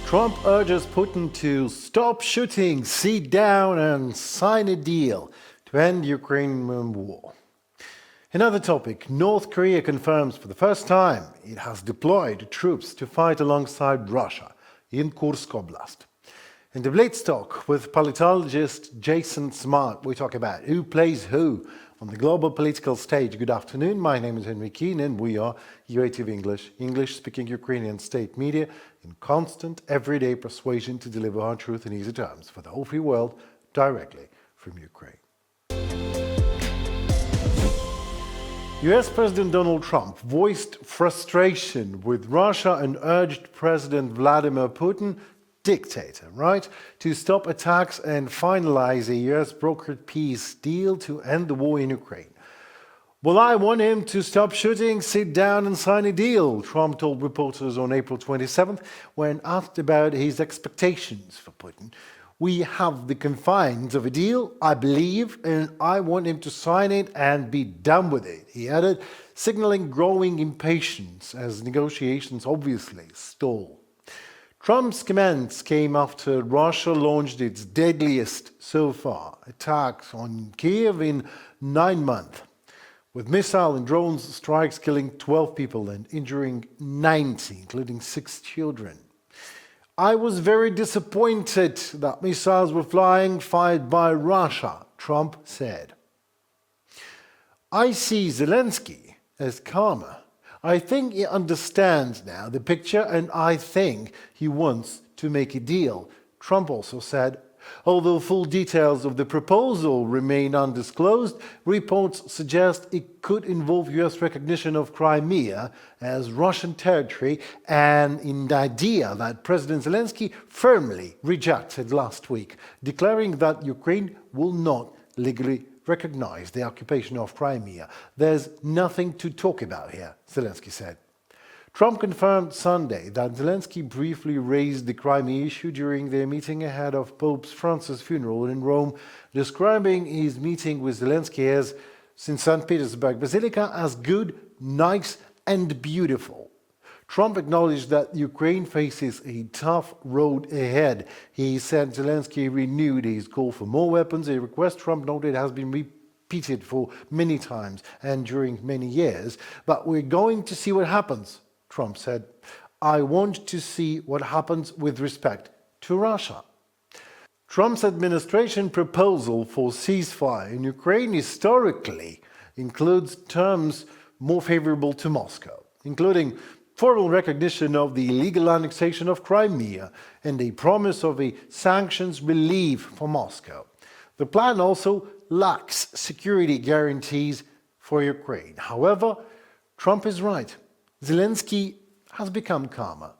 Trump urges Putin to stop shooting, sit down and sign a deal to end Ukrainian war. Another topic, North Korea confirms for the first time it has deployed troops to fight alongside Russia in Kursk Oblast. In the BlitzTalk with politologist Jason Smart, we talk about who plays who on the global political stage. Good afternoon, my name is Henry Keane and we are UATV English, English-speaking Ukrainian state media in constant, everyday persuasion to deliver hard truth in easy terms for the whole free world directly from Ukraine. US President Donald Trump voiced frustration with Russia and urged President Vladimir Putin, dictator, right, to stop attacks and finalize a US-brokered peace deal to end the war in Ukraine. Well, I want him to stop shooting, sit down and sign a deal, Trump told reporters on April 27th when asked about his expectations for Putin. We have the confines of a deal, I believe, and I want him to sign it and be done with it, he added, signaling growing impatience as negotiations obviously stall. Trump's comments came after Russia launched its deadliest so far attacks on Kiev in 9 months, with missile and drone strikes killing 12 people and injuring 90, including 6 children. I was very disappointed that missiles were flying fired by Russia, Trump said. I see Zelenskyy as calmer. I think he understands now the picture and I think he wants to make a deal, Trump also said. Although full details of the proposal remain undisclosed, reports suggest it could involve US recognition of Crimea as Russian territory, and in the idea that President Zelenskyy firmly rejected last week, declaring that Ukraine will not legally recognize the occupation of Crimea. There's nothing to talk about here, Zelenskyy said. Trump confirmed Sunday that Zelenskyy briefly raised the Crimea issue during their meeting ahead of Pope Francis' funeral in Rome, describing his meeting with Zelenskyy as, in St. Petersburg Basilica, as good, nice and beautiful. Trump acknowledged that Ukraine faces a tough road ahead. He said Zelenskyy renewed his call for more weapons, a request Trump noted has been repeated for many times and during many years. But we're going to see what happens, Trump said. I want to see what happens with respect to Russia. Trump's administration proposal for ceasefire in Ukraine historically includes terms more favorable to Moscow, including formal recognition of the illegal annexation of Crimea and a promise of a sanctions relief for Moscow. The plan also lacks security guarantees for Ukraine. However, Trump is right. Zelenskyy has become calmer.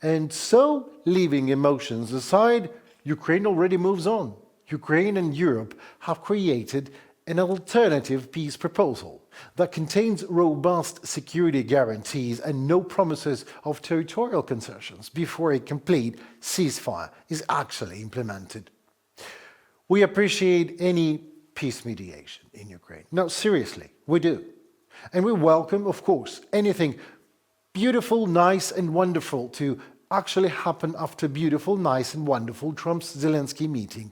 And so, leaving emotions aside, Ukraine already moves on. Ukraine and Europe have created an alternative peace proposal that contains robust security guarantees and no promises of territorial concessions before a complete ceasefire is actually implemented. We appreciate any peace mediation in Ukraine. No, seriously, we do. And we welcome, of course, anything beautiful, nice and wonderful to actually happen after beautiful, nice and wonderful Trump-Zelenskyy meeting.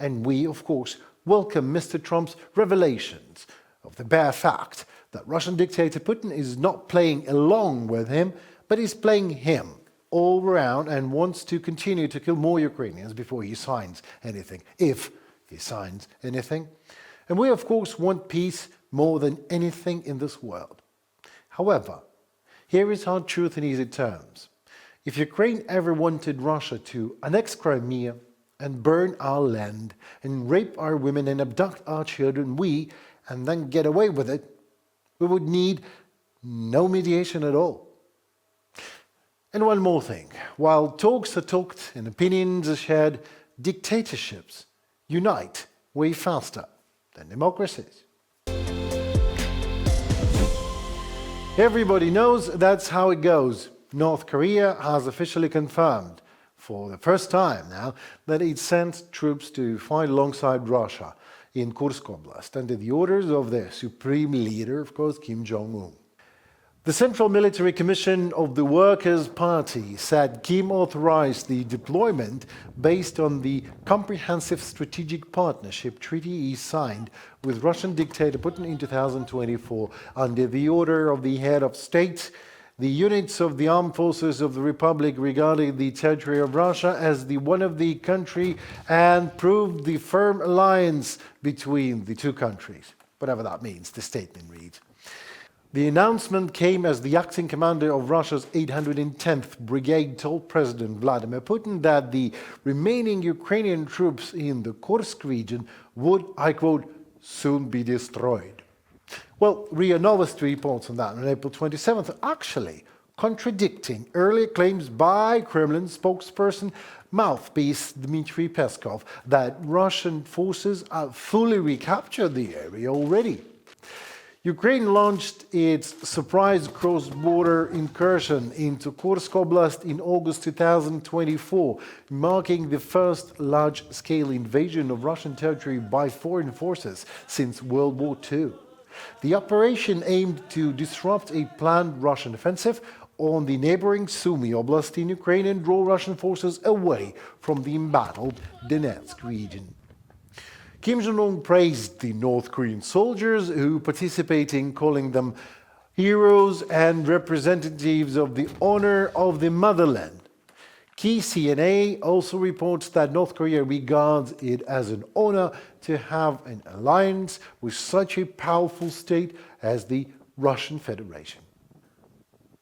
And we, of course, welcome Mr. Trump's revelations of the bare fact that Russian dictator Putin is not playing along with him, but is playing him all around and wants to continue to kill more Ukrainians before he signs anything, if he signs anything. And we, of course, want peace more than anything in this world. However, here is hard truth in easy terms. If Ukraine ever wanted Russia to annex Crimea and burn our land and rape our women and abduct our children, and then get away with it, we would need no mediation at all. And one more thing. While talks are talked and opinions are shared, dictatorships unite way faster than democracies. Everybody knows that's how it goes. North Korea has officially confirmed, for the first time now, that it sent troops to fight alongside Russia in Kursk Oblast under the orders of their supreme leader, of course, Kim Jong-un. The Central Military Commission of the Workers' Party said Kim authorized the deployment based on the Comprehensive Strategic Partnership Treaty he signed with Russian dictator Putin in 2024 under the order of the head of state. The units of the armed forces of the Republic regarded the territory of Russia as the one of the country and proved the firm alliance between the two countries. Whatever that means, the statement reads. The announcement came as the acting commander of Russia's 810th Brigade told President Vladimir Putin that the remaining Ukrainian troops in the Kursk region would, I quote, soon be destroyed. Well, RIA Novosti reports on that on April 27th, actually contradicting earlier claims by Kremlin spokesperson mouthpiece Dmitry Peskov that Russian forces have fully recaptured the area already. Ukraine launched its surprise cross-border incursion into Kursk Oblast in August 2024, marking the first large-scale invasion of Russian territory by foreign forces since World War II. The operation aimed to disrupt a planned Russian offensive on the neighboring Sumy Oblast in Ukraine and draw Russian forces away from the embattled Donetsk region. Kim Jong-un praised the North Korean soldiers who participated, calling them heroes and representatives of the honor of the motherland. KCNA also reports that North Korea regards it as an honor to have an alliance with such a powerful state as the Russian Federation.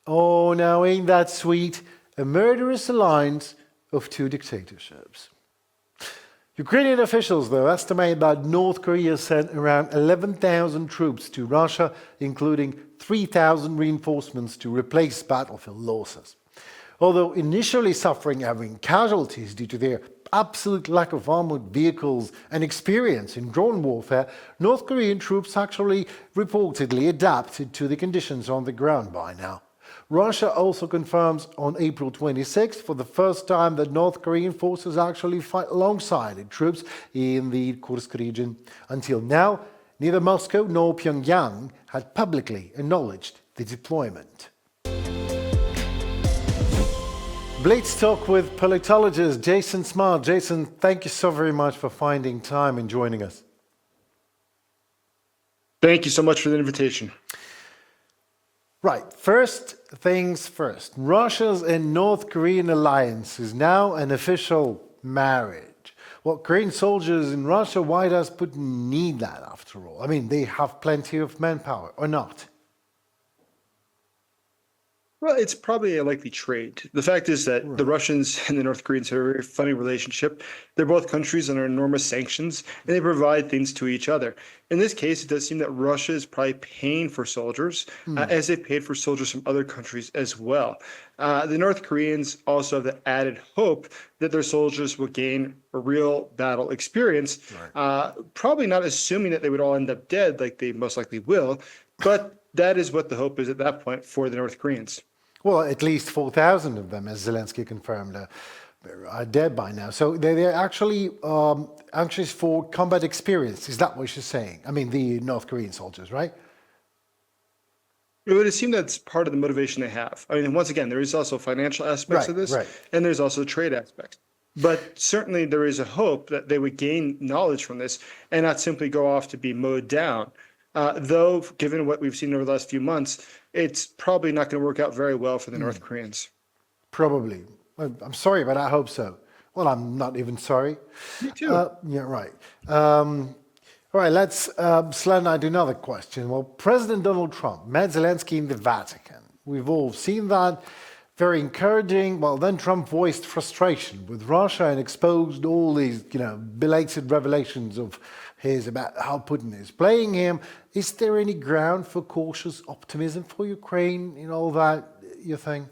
Oh, now ain't that sweet? A murderous alliance of two dictatorships. Ukrainian officials, though, estimate that North Korea sent around 11,000 troops to Russia, including 3,000 reinforcements to replace battlefield losses. Although initially suffering having casualties due to their absolute lack of armored vehicles and experience in drone warfare, North Korean troops actually reportedly adapted to the conditions on the ground by now. Russia also confirms on April 26th for the first time that North Korean forces actually fight alongside its troops in the Kursk region. Until now, neither Moscow nor Pyongyang had publicly acknowledged the deployment. BlitzTalk with politologist Jason Smart. Jason, thank you so very much for finding time and joining us. Thank you so much for the invitation. Right, first things first. Russia's and North Korean alliance is now an official marriage. Well, Korean soldiers in Russia, why does Putin need that after all? I mean, they have plenty of manpower, or not? Well, it's probably a likely trade. The fact is that the Russians and the North Koreans have a very funny relationship. They're both countries under enormous sanctions, and they provide things to each other. In this case, it does seem that Russia is probably paying for soldiers, as they paid for soldiers from other countries as well. The North Koreans also have the added hope that their soldiers will gain a real battle experience, probably not assuming that they would all end up dead like they most likely will, but that is what the hope is at that point for the North Koreans. Well, at least 4,000 of them, as Zelensky confirmed, are dead by now. So they're actually anxious for combat experience. Is that what you're saying? I mean, the North Korean soldiers, right? It would seem that's part of the motivation they have. I mean, once again, there is also financial aspects of this, and there's also trade aspects. But certainly there is a hope that they would gain knowledge from this and not simply go off to be mowed down. Though, given what we've seen over the last few months, it's probably not going to work out very well for the North Koreans. Probably. I'm sorry, but I hope so. Well, I'm not even sorry. Me too. Yeah, right. All right, let's slide to another question. Well, President Donald Trump met Zelensky in the Vatican. We've all seen that. Very encouraging. Well, then Trump voiced frustration with Russia and exposed all these, belated revelations of his about how Putin is playing him. Is there any ground for cautious optimism for Ukraine in all that, you think?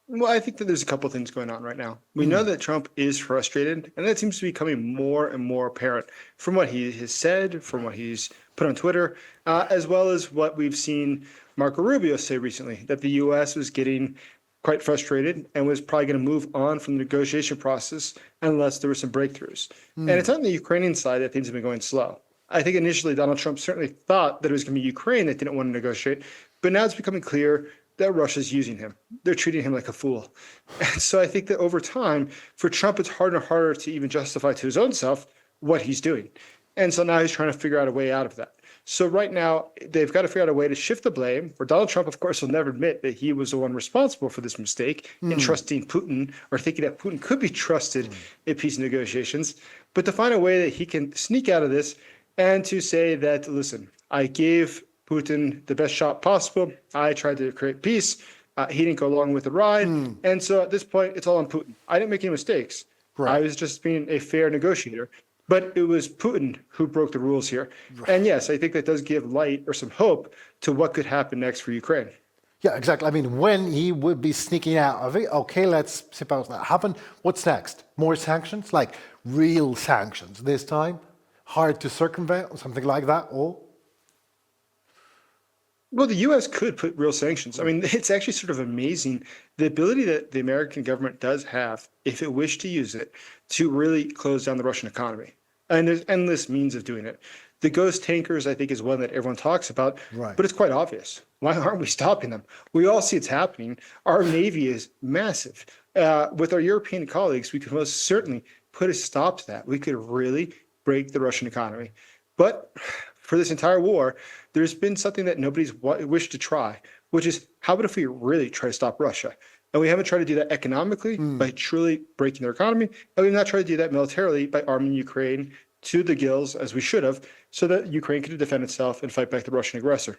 Well, I think that there's a couple of things going on right now. We know that Trump is frustrated, and that seems to be becoming more and more apparent from what he has said, from what he's put on Twitter, as well as what we've seen Marco Rubio say recently, that the U.S. was getting quite frustrated and was probably going to move on from the negotiation process unless there were some breakthroughs. And it's on the Ukrainian side that things have been going slow. I think initially Donald Trump certainly thought that it was going to be Ukraine that didn't want to negotiate, but now it's becoming clear that Russia's using him. They're treating him like a fool. And so I think that over time, for Trump, it's harder and harder to even justify to his own self what he's doing. And so now he's trying to figure out a way out of that. So right now, they've got to figure out a way to shift the blame, where Donald Trump, of course, will never admit that he was the one responsible for this mistake in trusting Putin or thinking that Putin could be trusted in peace negotiations, but to find a way that he can sneak out of this and to say that, listen, I gave Putin the best shot possible. I tried to create peace. He didn't go along with the ride. And so at this point, it's all on Putin. I didn't make any mistakes. Right. I was just being a fair negotiator. But it was Putin who broke the rules here. Right. And yes, I think that does give light or some hope to what could happen next for Ukraine. Yeah, exactly. I mean, when he would be sneaking out of it, okay, let's suppose that happened. What's next? More sanctions? Like real sanctions this time? Hard to circumvent or something like that? Or? Well, the U.S. could put real sanctions. I mean, it's actually sort of amazing the ability that the American government does have, if it wished to use it, to really close down the Russian economy. And there's endless means of doing it. The ghost tankers, I think, is one that everyone talks about, but it's quite obvious. Why aren't we stopping them? We all see it's happening. Our Navy is massive. With our European colleagues, we could most certainly put a stop to that. We could really break the Russian economy. But for this entire war, there's been something that nobody's wished to try, which is how about if we really try to stop Russia? And we haven't tried to do that economically by truly breaking their economy. And we've not tried to do that militarily by arming Ukraine to the gills, as we should have, so that Ukraine could defend itself and fight back the Russian aggressor.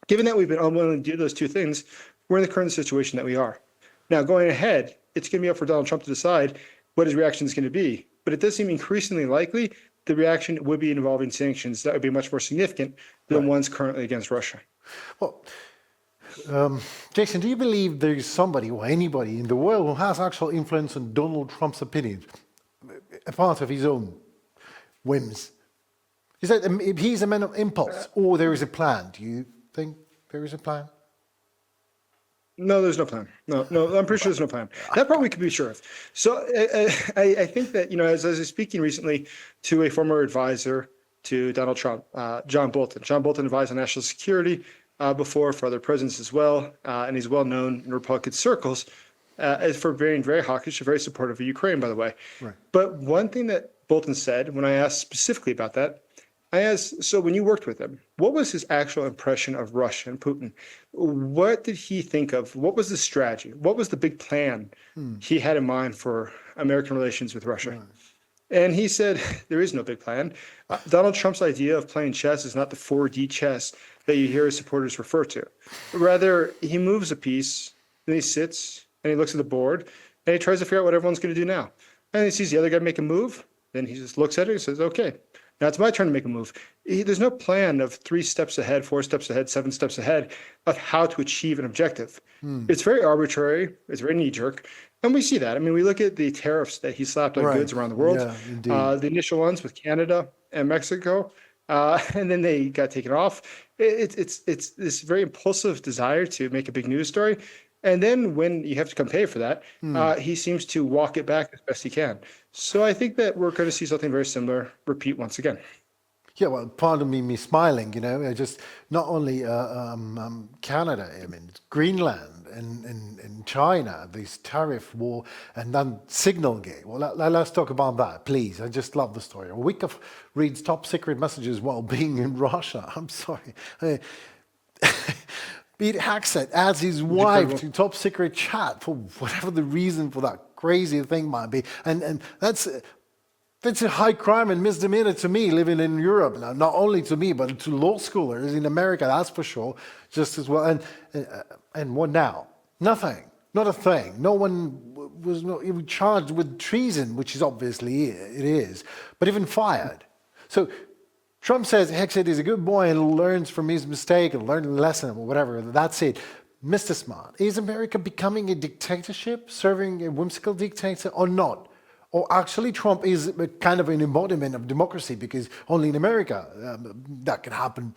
Given that we've been unwilling to do those two things, we're in the current situation that we are. Now, going ahead, it's going to be up for Donald Trump to decide what his reaction is going to be. But it does seem increasingly likely the reaction would be involving sanctions that would be much more significant than ones currently against Russia. Well, Jason, do you believe there is somebody or anybody in the world who has actual influence on Donald Trump's opinions, a part of his own whims? Is that he's a man of impulse, or there is a plan? Do you think there is a plan? No, there's no plan. No, I'm pretty sure there's no plan. That part we could be sure of. So I think that, as I was speaking recently to a former advisor to Donald Trump, John Bolton. John Bolton advised on national security before for other presidents as well, and he's well known in Republican circles as for being very hawkish, very supportive of Ukraine, by the way. Right. But one thing that Bolton said when I asked specifically about that, I asked, so when you worked with him, what was his actual impression of Russia and Putin? What did he think of? What was the strategy? What was the big plan he had in mind for American relations with Russia? Right. And he said, there is no big plan. Donald Trump's idea of playing chess is not the 4D chess that you hear his supporters refer to. Rather, he moves a piece, then he sits and he looks at the board and he tries to figure out what everyone's going to do now. And he sees the other guy make a move. Then he just looks at it and says, okay, now it's my turn to make a move. There's no plan of 3 steps ahead, 4 steps ahead, 7 steps ahead of how to achieve an objective. It's very arbitrary. It's very knee-jerk. And we see that. I mean, we look at the tariffs that he slapped on goods around the world. Yeah, the initial ones with Canada and Mexico, and then they got taken off. It's this very impulsive desire to make a big news story. And then when you have to come pay for that, he seems to walk it back as best he can. So I think that we're going to see something very similar repeat once again. Yeah, well, pardon me smiling, just not only Canada, I mean, Greenland and China, this tariff war, and then Signalgate. Well, let's talk about that, please. I just love the story. A week of reads top secret messages while being in Russia. I'm sorry. Pete Hegseth adds his wife to top secret chat for whatever the reason for that crazy thing might be. And that's a high crime and misdemeanor to me living in Europe. Now, not only to me, but to law schoolers in America, that's for sure, just as well. And what now? Nothing. Not a thing. No one was even charged with treason, which is obviously it is, but even fired. So Trump says Hegseth is a good boy and learns from his mistake and learns a lesson or whatever. That's it. Mr. Smart, is America becoming a dictatorship, serving a whimsical dictator or not? Or actually Trump is a kind of an embodiment of democracy because only in America that can happen?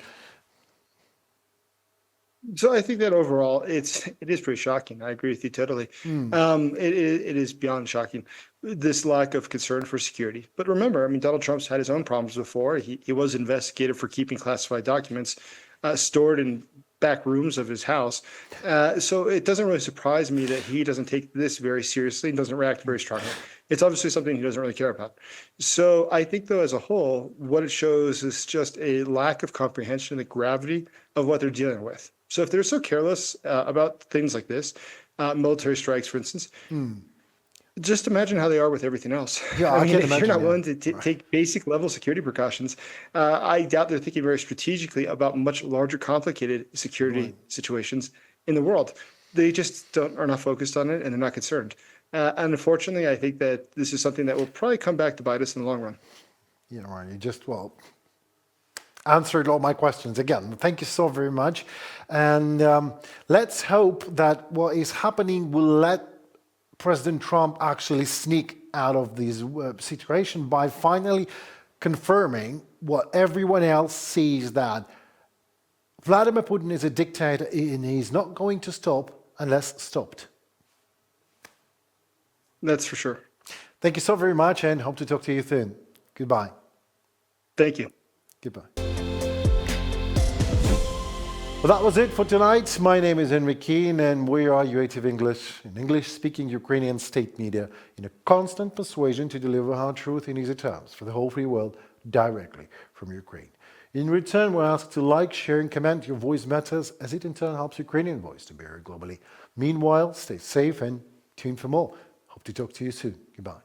So I think that overall, it is pretty shocking. I agree with you totally. It is beyond shocking, this lack of concern for security. But remember, I mean, Donald Trump's had his own problems before. He was investigated for keeping classified documents stored in back rooms of his house. So it doesn't really surprise me that he doesn't take this very seriously and doesn't react very strongly. It's obviously something he doesn't really care about. So I think, though, as a whole, what it shows is just a lack of comprehension of the gravity of what they're dealing with. So if they're so careless about things like this, military strikes, for instance, just imagine how they are with everything else. Yeah, I I mean, can if you're imagine, not yeah. willing to take basic level security precautions, I doubt they're thinking very strategically about much larger, complicated security situations in the world. They just are not focused on it, and they're not concerned. And unfortunately, I think that this is something that will probably come back to bite us in the long run. You know, you just, well, answered all my questions again. Thank you so very much. And let's hope that what is happening will let President Trump actually sneak out of this situation by finally confirming what everyone else sees, that Vladimir Putin is a dictator and he's not going to stop unless stopped. That's for sure. Thank you so very much and hope to talk to you soon. Goodbye. Thank you. Goodbye. Well, that was it for tonight. My name is Henry Keane and we are UATV English, an English-speaking Ukrainian state media in a constant persuasion to deliver hard truth in easy terms for the whole free world directly from Ukraine. In return, we're asked to like, share and comment. Your voice matters as it in turn helps Ukrainian voice to be heard globally. Meanwhile, stay safe and tune for more. Hope to talk to you soon. Goodbye.